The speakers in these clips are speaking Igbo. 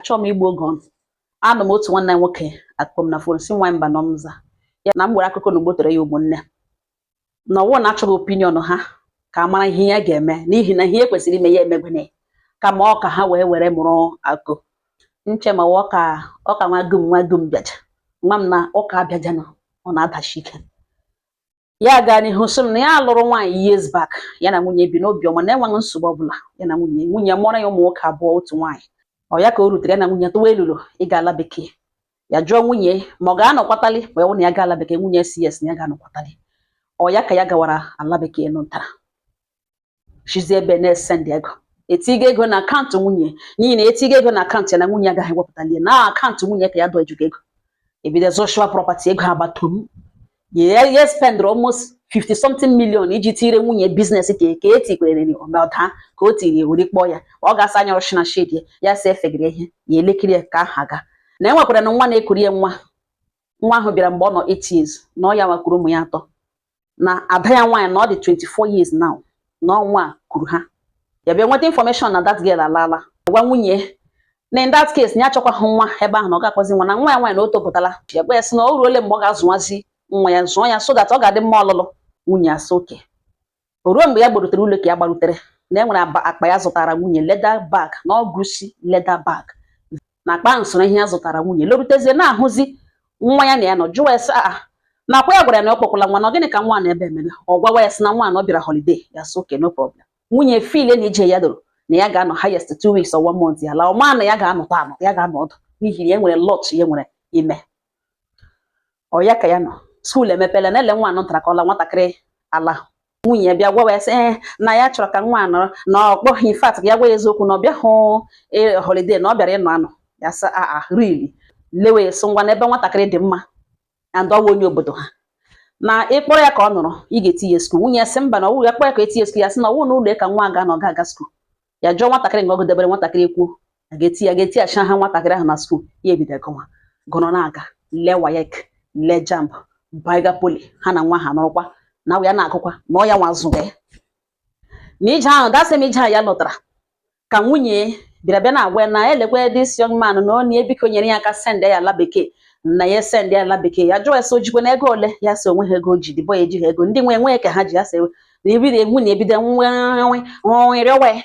achọọ m igbu oge ọnụ. Anọ m otu nwanne nwoke akpọ m na fon si nwa mba nọ m za ya na m gwara akụkọ na ogbotere ya ụmụnne na ọwụ na-achọghị opinion ha ka a mara ihe ya ga-eme n'ihi na ihe kwesịrị ime ya emegbene kama ọ ka ha wee were mụrụ akụ nche ma ọ ka nwa dum bịaja nwa m na ọ ka abịajanụ ọ na-adachi ike ya gaa n'ihu sị m na ya lụrụ nwaanyị years back ya na nwunye bi n'obi ọma na-enweghị nsogbu ọbụla ya na nwunye mụọrọ ya ụmụ nwoke abụọ otu nwaanyị ọ ya ka o rutere ya na nwunye tụwa elulu ịga ala bekee ya jụọ nwunye ma ọ ga-anọkwatali wee wụ na ya ga ala bekee nwunye CS na ya ga-anọkwatali ọ ya ka ya gawara ala bekee nụtara shizi ebe na-esendị ego etigo ego na akaụntụ nwunye n'ihi na etigo ego na akaụntụ ya na nwunye agaghị ewepụtali na akaụntụ nwunye ka ya dọ ejugo ego ebido zụshua property ego agbatom ye spend almost 50 something million iji tire nwunye business ka etikwere ọda ka o tiri wuri kpọọ ya ọ ga-asa anya ọchị na shedi ya si efegere ihe ya elekiri ka aha ga na enwekwara na nwa na-ekurie nwa ahụ bịara mgbe ọ nọ 8 years na ọ ya nwakwuru ụmụ ya atọ na ada ya nwaanyị na ọ dị 24 years now na ọnwa kwuru ha ya bịa nweta information na that girl alaala gwa nwunye na in that case na ya chọkwa hụ nwa ebe ahụ na ọ ga-akwazi nwa na nwa ya nwaanyị na o topụtala ya gwa ya sị na o ruole mgbe ọ ga-azụwazi nwa ya zụọ ya so that ọ ga-adị mma ọlụlụ nwunye asa oke o ruo mgbe ya gbarutere ụlọ ka ya gbarutere na enwere akpa ya zụtara nwunye leather bag na ọgụsi leather bag na akpa nsoro ihe ya zụtara nwunye lorutezie na-ahụzi nwa ya na ya nọ jụwa ya sị na akwa ya gwara ya na ọ kpọkwala nwa na gịnị ka nwa na ebe emere ọ gwawa ya sị na nwa na ọ bịara holiday ya so oke no problem nwunye file na ije ya doro na ya ga-anọ highest 2 weeks or 1 month ya la ọma na ya ga-anọta anọ ya ga-anọ ọdụ n'ihi na ya nwere lot ya nwere ime ọ ya ka ya nọ skuul emepela na ele nwa anọtara ka ọla nwatakịrị ala nwunye bịa gwawa ya sị na ya chọrọ ka nwa anọ na ọkpọghị infat ya gwa ya eziokwu na ọ bịa hụ holiday na ọ bịara ịnọ anọ ya sị really lewe ya sị ngwa n'ebe nwatakịrị dị mma and ọwa onye obodo ha na ịkpọrọ ya ka ọ nọrọ ị ga-etinye skuul nwunye sị mba na ọwụ ya kpọ ya ka etinye skuul ya sị na ọwụ na ụlọ ka nwa ga-anọ ga-aga skuul ya jụọ nwatakịrị nga ọ debere nwatakịrị kwuo ga-eti acha ha nwatakịrị ahụ na skuul ya ebido gụrụ na-aga lee WAEC lee JAMB baiga poli ha na nwa ha nọrọkwa na ya na-agụkwa na ọ ya nwa zụga na ije ahụ dasị m ije ahụ ya lọtara ka nwunye bịara na-agwa na elekwe this young man na ọ na-ebiko nyere ya aka send ya ala bekee na ya send ya ala bekee ya jụọ ya sị ojikwe na ego ole ya sị onwe ha ego ji dịbọ ya ejighị ego ndị nwe ka ha ji ya sị na ebido nwunye ebido nwerịọwe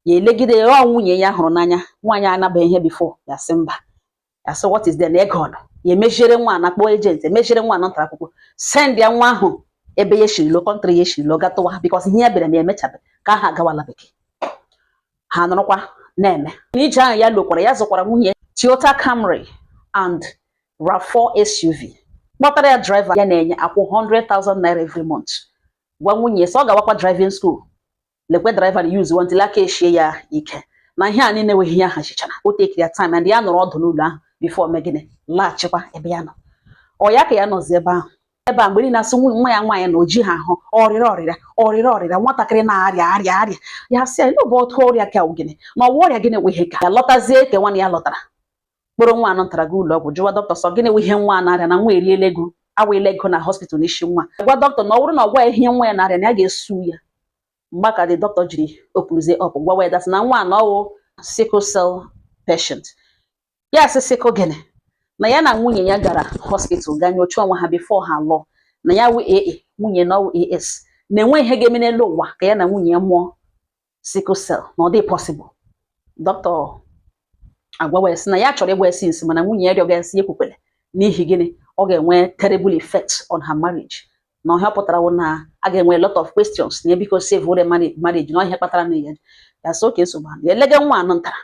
ya elegide ọ nwunye ya hụrụ n'anya nwaanyị anabaghị ihe bifo ya sị mba ya sị what is there na ego ọnụ ya emechiere nwa na kpọọ ejenti emechiere nwa na ntara akwụkwọ send ya nwa ahụ ebe ya shirilo kọntrị ya shirilo gatụwa bikọs ihe ya bịara na emechabe ka ha agawala bekee ha nọrọkwa na-eme n'ije ahụ ya lokwara ya zụkwara nwunye Toyota Camry and RAV4 SUV kpọtara ya driver ya na-enye akwụ 100,000 naira every month gwa nwunye sọ ọ ga-awakwa driving school lekwe driver na use until aka eshie ya ike na ihe a niile enweghị ya hachichara o take their time and ya nọrọ ọdụ n'ụlọ ahụ before megide laghachikwa ebe ya nọ ọ ya ka ya nọzi ebe ahụ ebe a mgbe niile asị nwa ya nwaanyị na o ji ha ahụ ọrịra nwatakịrị na-arịa ya sị ya bụ otu ọrịa ka gịnị ma ọwa ọrịa gịnị nweghị ka ya lọtazie ka nwa ya lọtara kpụrụ nwa anọ ntara gị ụlọ ọgwụ jụwa dọkịta sọ gịnị nwe ihe nwa na-arịa na nwa eriela ego awela ego na hospital n'isi nwa gwa dọkịta na ọ bụrụ na ọ gwa ihe nwa ya na-arịa na ya ga-esu ya mgbe ka dị dọkịta jiri opuruzie ọpụ gwawa ya dasị na nwa na ọwụ sickle cell patient ya sị sickle gịnị na ya na nwunye ya gara hospital gaa nyocha onwe ha before ha lụọ na ya wụ AA nwunye na ọwụ AS na-enwe ihe ga-eme n'elu ụwa ka ya na nwunye ya mụọ sickle cell na ọ dị possible dọkịta agwawa ya sị na ya chọrọ ịgwa ya sinsi mana nwunye ya rịọga ya sị ekwukwele n'ihi gịnị ọ ga-enwe terrible effect on her marriage na ọhịa pụtara wụ na a ga-enwe lot of questions na ebiko save ure marriage na ọhịa kpatara na ya so ka nsogbu ya elege nwa anọ ntara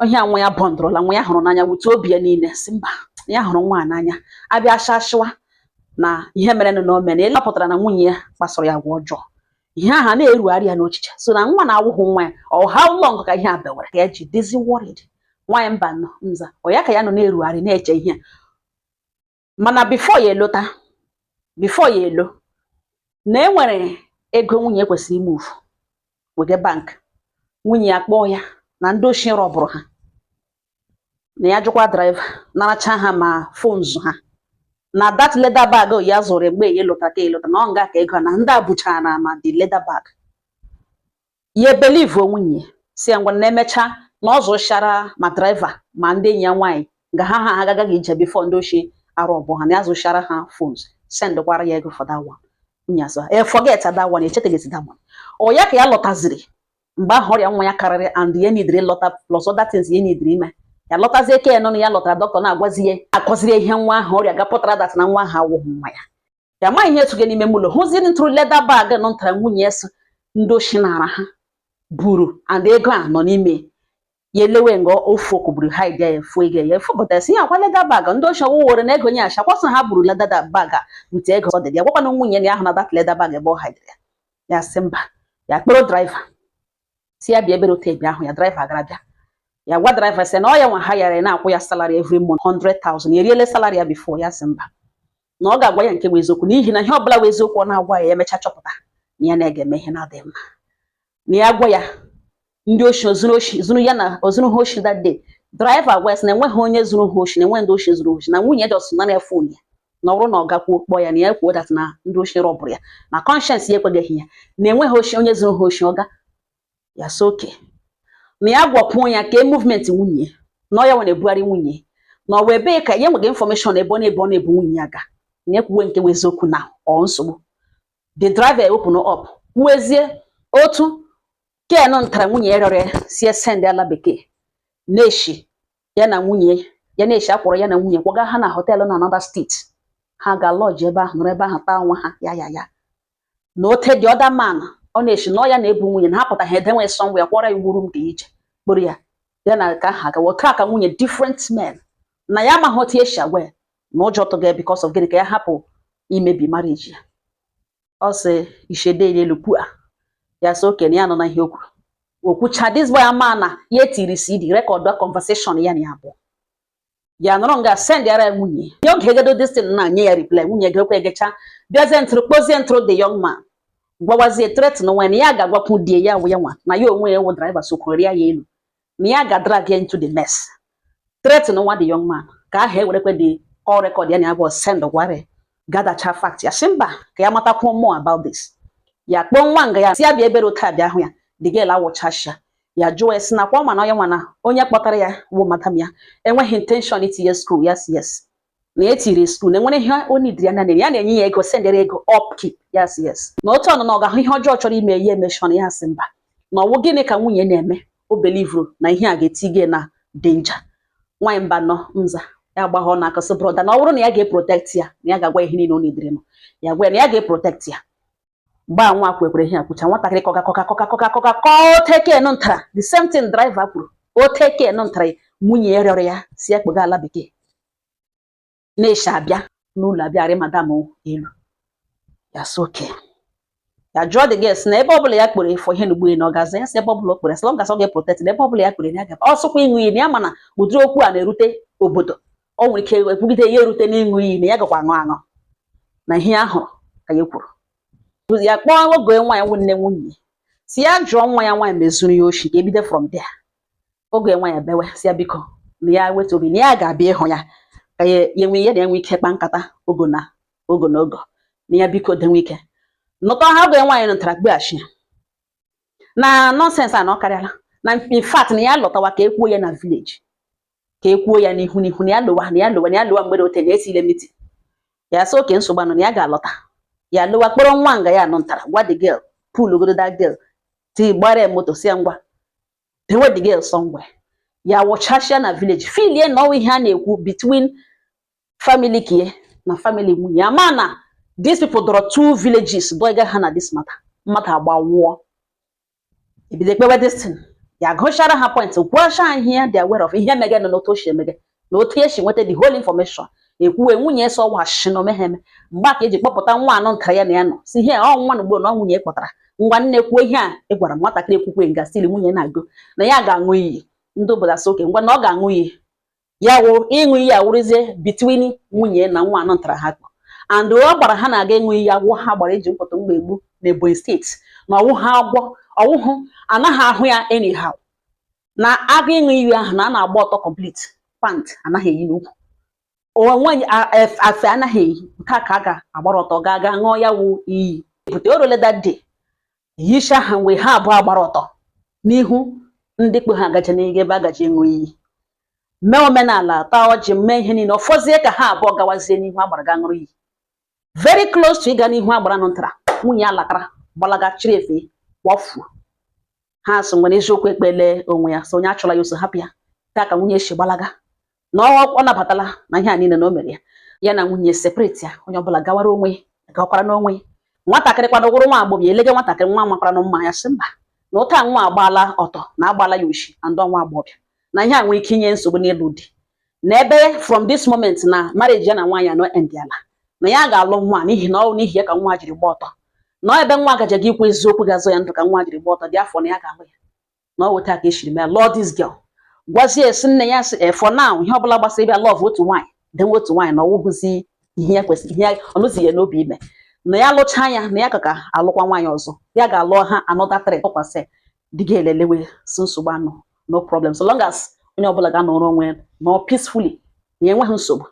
ọhịa nwa ya bọndụrụla nwa ya hụrụ n'anya wute obi ya niile si mba ya hụrụ nwa n'anya abịa shashịwa na ihe mere na ome na ele pụtara na nwunye ya kpasoro ya agwa ọjọọ ihe aha na-erugharị ya n'ochiche so na nwa na-awụghụ nwa ya ọ how long ka ihe a bewere ka ya ji dịzi worried nwaanyị mba nọ nza ọ ya ka ya nọ na-erugharị na-eche ihe mana before ya elo na enwere ego nwunye kwesịrị imove wege bank nwunye ya kpọọ ya na ndị oshi rọbụrụ ha na ya jụkwa driver naracha ha ma phones ha na that leather bag ya zụrụ mgbe ya lụta na ọ nga ka ego na ndị abụchara na ma the leather bag ya believe nwunye si ya ngwa na emecha na ọzọ shara ma driver ma ndị enyi ya nwaanyị ga ha agaghị ije before ndị oshi arụ ọbụ ha na azụ shara ha phones send kwara ya ego for that one nyasa forget that one echeteghị that one ọ ya ka ya lọtaziri mgbe ahụ ọrịa nwa ya karịrị and ya nidiri lọta plus other things ya nidiri ime ya lọtazie ke nọ na ya lọtara dọkịta na-agwazie akọziri ihe nwa ahụ ọrịa gapụtara dat na nwa ahụ awụghị nwa ya ma ihe etuge n'ime ụlọ hụziri ntụrụ leda bag nọ ntara nwunye eso ndị oshi nara ha buru and ego a nọ n'ime ya elewe ngo ofu okuburu hide ya efu ego ya efu bụtasị ya akwa leda bag ndị oshi ọwụwere na ego nye asha kwasị ha buru leda bag bute ego ọ dị ya gwakwana nwunye ya ahụ na dat leda bag ebe ọ hide ya sị mba ya kpọrọ driver si ya bịa ebere otu ebe ahụ ya driver gara bịa ya gwa driver sị na ọ ya nwa ha yara na-akwụ ya salary every month 100,000 ya eriele salary ya before ya sị mba na ọ ga-agwa ya nke bụ eziokwu n'ihi na ihe ọbụla bụ eziokwu ọ na-agwa ya emecha chọpụta na ya na-ege eme ihe na-adị mma na ya gwa ya ndị oshi zuru ya na ozuru ha oshi that day driver gwa ya sị na enweghị onye zuru ha oshi na enwe ndị oshi zuru oshi na nwunye dị ọsụ na na-efon ya na ọ bụrụ na ọ gakwuo kpọọ ya na ya kwuo dat na ndị oshi rọbụrụ ya na conscience ya ekweghị ya na enweghị oshi onye zuru ha oshi ọga ya so oke na ya gwọpụ ya ka movement nwunye na ọ ya nwere ebugharị nwunye na ọ wee bee ka ya nweghị information ebe ọ na-ebu nwunye ya ga na ekwuwe nke eziokwu na ọ nsogbu the driver open up wezie otu Ken ntara nwunye ya rịọrọ si send ala bekee na-eshi ya na nwunye ya na-eshi akwụrụ ya na nwunye kwaga ha na hotel na another state ha ga lodge ebe ahụ nọrọ ebe ahụ taa nwa ha ya na ote the other man ọ na-eshi na ya na-ebu nwunye na ha pụta ha edenwe sọngwa ya kwọrọ ya ugwuru m dị iche kpụrụ ya na ka ha ga wọta aka nwunye different men na ya amaghị otu esi agwa ya na ụjọ tụga because of gịnị ka ya hapụ imebi marriage ya ọ sị ishede elu pua ya so okenye ya nọ na ihe okwucha this boy ama na ya tiri CD record conversation ya na ya bụ ya nọrọ nga send ya nwunye ya oge egedo this thing na nye ya reply nwunye gekwa egecha bịazie ntụrụ kpozie ntụrụ the young man gwawazie threat na nwa na ya ga-agwapụ die ya wụ ya nwa na ya onwe ya wụ driver sokwere ya elu na ya ga-drag ya into the mess threat na nwa the young man ka ahụ ewerekwe the call record ya na ya bụ send gware gadacha fact ya simba ka ya matakwu more about this ya kpọọ nwa nga ya si ya bịa ebere otu abịa ahụ ya the girl awụchasha ya jụọ esi na kwa ma na onye nwa na onye kpọtara ya wụ madam ya enweghị intention itinye school yes na etiri school na enwere ihe o nidiri ya na-enye ya ego sendere ego upkeep yes na otu ọnụ na ọ ga-ahụ ihe ọjọọ chọrọ ime ya emeshọn ya sị mba na ọwụ gịnị ka nwunye na-eme o belivru na ihe a ga-etige na danger nwaanyị mba nọ nza ya gbahọ na akọsị broda na ọ bụrụ na ya ga-eprotect ya na ya ga-agwa ihe niile o nidiri nọ ya gwa na ya ga-eprotect ya gbaa nwa kwekwere ihe akwụcha nwatakịrị kọka oteke nụ ntara the same thing driver kwuru oteke nụ ntara nwunye ya rịọrọ ya si ya kpega ala bekee na-eshi abịa n'ụlọ abịarị madam elu ya so oke ya jụọ the girls na ebe ọbụla ya kpere ifo ihe n'ugbo na ọ gaza ya si ebe ọbụla o kpere as long as ọ ga-eprotect na ebe ọbụla ya kpere na ya gaba ọ sụkwa ịṅụ iyi na ya mana ụdịrị okwu a na-erute obodo ọ nwere ike ekwugide ya erute n'ịṅụ iyi na ya gakwa aṅụ na ihe ahụrụ ka ya kwuru ya kpọọ oge nwa ya nne nwunye si ya jụọ nwa ya nwaanyị mezuru ya oshi ka ebido from there oge nwa ya bewe si ya biko na ya weta obi na ya ga-abịa ịhụ ya ka ya enwe ya na-enwe ike kpa nkata ogo na ogo na ya biko denwe ike nọtọ ha oge nwaanyị nụtara gbeghachi na nonsense a na ọ karịala na in fact na ya lọtawa ka ekwuo ya na village ka ekwuo ya n'ihu na ya lụwa mgbede ote na esile meeting ya so oke nsogbu anọ na ya ga-alọta ya lụwa kpọrọ nwa nga ya nụtara gwa the girl pull ogodo that girl ti gbara moto si ngwa dewe the girl somewhere ya wụchachia na village filie na ọwa ihe a na-ekwu between family kie na family nwunye ya ma na these people dọrọ two villages doiga ha na this matter mmadụ agbawụọ ebido ekpewe this thing ya gụchara ha point gwasha ihe ya dị aware of ihe mege nọ n'otu oshi emege na otu esi nweta the whole information ekwuwe nwunye so washi no meheme mgbe ka eji kpọpụta nwa anọ ntara ya na ya nọ si ihe ọ nwa n'ugbo na nwunye kpọtara ngwa nne kwuo ihe a ịgwara nwatakịrị ekwukwe nga stili nwunye na-agụ na ya ga-aṅụ iyi ndị obodo asị oke ngwa na ọ ga-aṅụ iyi ya wụ ịṅụ iyi awụrụzie between nwunye na nwa anọ ntara ha kpọ and ọ gbara ha na-aga ịṅụ iyi agwọ ha gbara eji mkpọtụ mgbe egbu na Ebonyi steeti na ọwụ ha agwọ ọwụhụ anaghị ahụ ya anyhow na aga ịṅụ iyi ahụ na a na-agba ọtọ complete pant anaghị eyi n'ukwu onwe afe anaghị eyi nke a ka a ga-agbara ọtọ ga ṅụọ ya wụ iyi bute orole that day yicha ha mgbe ha abụọ agbara ọtọ n'ihu ndị kpe ha agaje n'ige ebe agaje ịṅụ iyi mee omenala taa ọjị mee ihe niile ọfọzie ka ha abụọ gawazie n'ihu agbara ga ṅụrụ iyi very close to ịga n'ihu agbara nụ ntara nwunye alakara gbalaga chiri efe wafuo ha so nwere eziokwu ekpele onwe ya so onye achọla ya oso hapụ ya taa ka nwunye si gbalaga na ọ nabatala na ihe a niile na o mere ya na nwunye separate ya onye ọbụla gawara onwe gakwara n'onwe nwatakịrị kwado gwụrụ nwa agbọghọ elege nwatakịrị nwa makwara na mma ya sị mba na ụta nwa agbaala ọtọ na agbala ya oshi na ndọ nwa agbọghọ na ihe a nwere ike inye nsogbu n'ịlụ di na ebe from this moment na marriage ya na nwaanyị anọ endiala na ya ga-alụ nwa n'ihi na ọ n'ihi ya ka nwa jiri gba ọtọ na ebe nwa gaje gị ikwu eziokwu ga-azọ ya ndụ ka nwa jiri gba ọtọ dị afọ na ya ga-alụ ya na ọ weta ka eshiri mee lụọ this girl gwazie esi nne ya sị for now ihe ọbụla gbasara ịbịa love otu nwaanyị dị nwa otu nwaanyị na ọwụgụzi ihe ya kwesịrị ihe ọnụzi ya n'obi ime na ya lụchaa ya na ya ka alụkwa nwaanyị ọzọ ya ga-alụ ha another 3 tụkwasị dị ga elelewe si nsogbu anụ no problem so long as onye ọbụla ga-anọrọ onwe nọ peacefully na enweghị nsogbu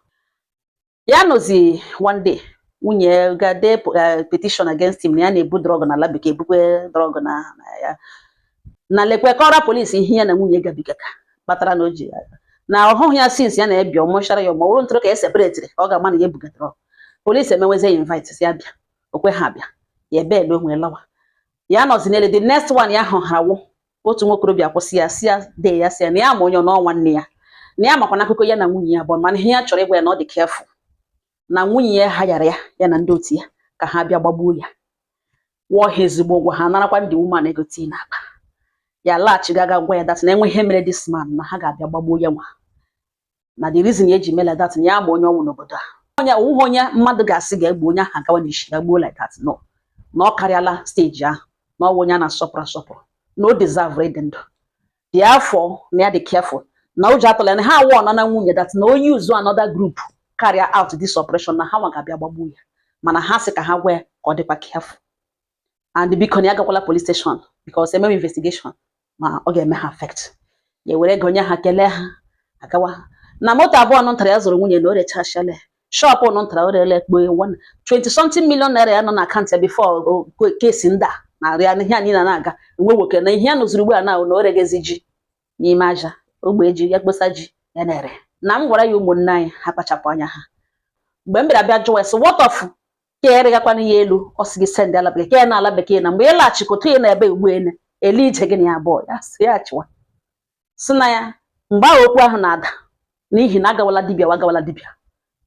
ya nọzi one day nwunye ga-de petition against him na ya na-ebu drọg na ala bekee ebukwe drọg na ya na lekwe kọra polisi ihe ya na nwunye gabigaka kpatara na oji na ọhụghị ya since ya na-ebi ọmụchara ya ma ọrụ ntụrụ ka e separatịrị ọ ga-ama na ya ebugatara polisi emeweze ya invite si ya bịa okwe ha bịa ya ebe ele onwe lawa ya nọzi n'ele the next one ya hụharawụ otu nwokorobịa kwụsị ya si ya de ya si ya na ya ma onye n'ọnwa nne ya na ya makwa n'akụkọ ya na nwunye ya bụ mana ihe ya chọrọ ịgwa ya na ọ dị careful na nwunye ya hayara ya na ndị otu ya ka ha bịa gbagbuo ya wụọ ha ezigbo ụgwọ ha narakwa ndị woman ego tii n'akpa ya laghachi gaga gwa ya dat na enwe ihe mere this man na ha ga-abịa gbagbuo ya nwa na the reason ya eji mele dat na ya ma onye ọnwụ n'obodo a onye owuwe onye mmadụ ga-asị ga-egbu onye ahụ agawa n'ishi ya gbuo like that no na ọ karịala steji ahụ na ọwụ onye a na-asọpụrụ asọpụrụ na o deserve ịdị ndụ dị afọ na ya dị careful na ụjọ atụla na ha awụ na nwunye dat na onye uzu another group carry out this operation na ha nwa ga-abịa gbagbuo ya mana ha sị ka ha gwa ka ọ dịkwa careful and biko na ya gakwala police station because emewe investigation ma ọ ga-eme ha affect ya were ego onye ha kelee ha agawa na moto abụọ nọ ntara ya zụrụ nwunye na o rechachale shop nọ ntara o rele ekpo 20 something million naira ya nọ na akaụntụ ya before kesi ndị a na-arịa ihe anyị na-aga enwe nwoke na ihe ya nụzuru ugbu a na o regezi ji n'ime aja ogbe ji ya kposa ji ya na-ere na m gwara ya ụmụnne anyị ha kpachapụ anya ha mgbe m bịara bịa jụwa sị what of ka eregakwana ya elu ọ sị gị send ala bekee ya na ala bekee na mgbe ị laghachikọta ya na ebe ugbuene ele ije gị na ya abụọ ya sị ya chịwa sị na ya mgbe ahụ okwu ahụ na-ada n'ihi na agawala dibịa wagawala dibịa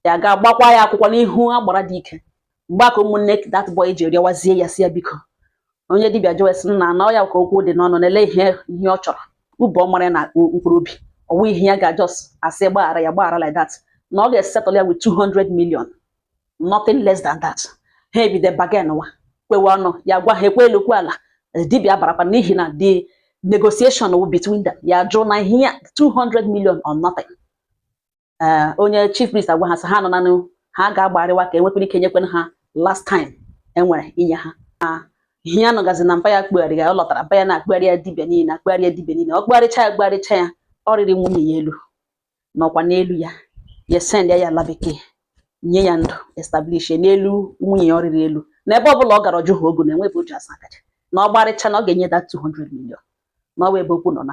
ya ga-agbakwa ya akwụkwọ n'ihu agbara dị ike mgbe aka ụmụnne that boy ji rịawazie ya si ya biko onye dibịa jụwa sị na na ọ ya ka okwu dị n'ọnụ na-ele ihe ọ chọrọ ube ọ mara na mkpụrụ obi ọwụ ihe ya ga-ajọs asị gbaghara ya gbaghara like that na ọ ga-esettle ya with 200 million nothing less than that ha ebido bargain wa kwewe ọnụ ya gwa ha ekwe elokwu ala dibịa barakwa n'ihi na the negotiation between them ya jụ na ihe ya 200 million or nothing onye chief priest agwa ha sị ha nọ na ha ga-agbarịwa ka enwekwara ike nyekwana ha last time enwere inye ha ihe ya nọgazi na mpa ya kpegharị ya ọ lọtara mpa ya na-akpegharị ya dibịa niile akpegharị ya dibịa niile ọ kpegharịcha ya ọ rịrị nwunye ya elu nọkwa n'elu ya send ya ala bekee nye ya ndụ establish n'elu nwunye ya ọ rịrị elu n'ebe ọ bụla ọ gara ọjụ ha ogu na enwebe ụjọ asa akaja na ọ gbarịcha na ọ ga-enye that 200 million na ọ wee ebe okwu nọ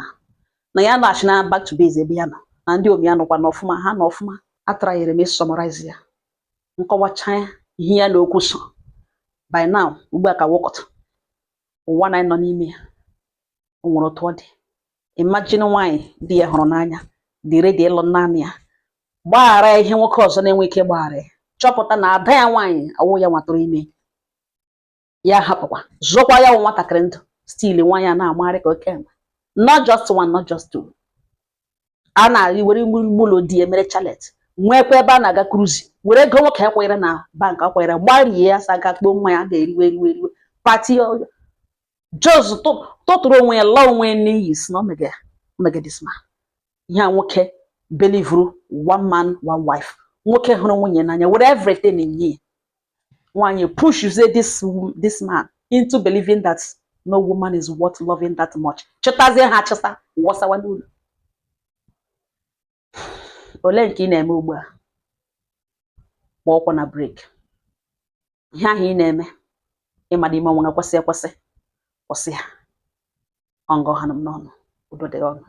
na ya na-achị na back to base ebe ya nọ na ndị omi ya nọkwa n'ọfụma ha na ọfụma atrayere m ịsọmarize ya nkọwacha ihe ya na okwu so by now ugbu a ka wọkọta ụwa na nọ n'ime ya o nwere otu ọ dị imagine nwaanyị di ya hụrụ n'anya dị redi ịlụ naanị ya gbaghara ya ihe nwoke ọzọ na-enwe ike gbaghara ya chọpụta na ada ya nwaanyị awụ ya nwatụrụ ime ya hapụkwa zụkwa ya nwatakịrị ndụ stiil nwaanyị a na-amagharị ka oke enwe not just one not just two a na-arị were ụlọ di ya mere chalet nwekwa ebe a na-aga kruzi were ego nwoke akwanyere na bank akwanyere gbarie ya sa ga kpoo mmanya a ga-eriwe eriwe pati jos tụtụrụ onwe ya lụọ onwe n'iyi si na omega this man ihe a nwoke belivuru one man one wife nwoke hụrụ nwunye n'anya were everything nye nwaanyị pushuzie this man into believing that no woman is worth loving that much chetazie ha cheta wọsawa n'ụlọ ole nke ị na-eme ugbu a gba ọkwa na break ihe ahụ ị na-eme ịmara ime ọnwụ na kwesị ekwesị kwụsị ya ọngọ ha m n'ọnụ udo dịrị ọnụ.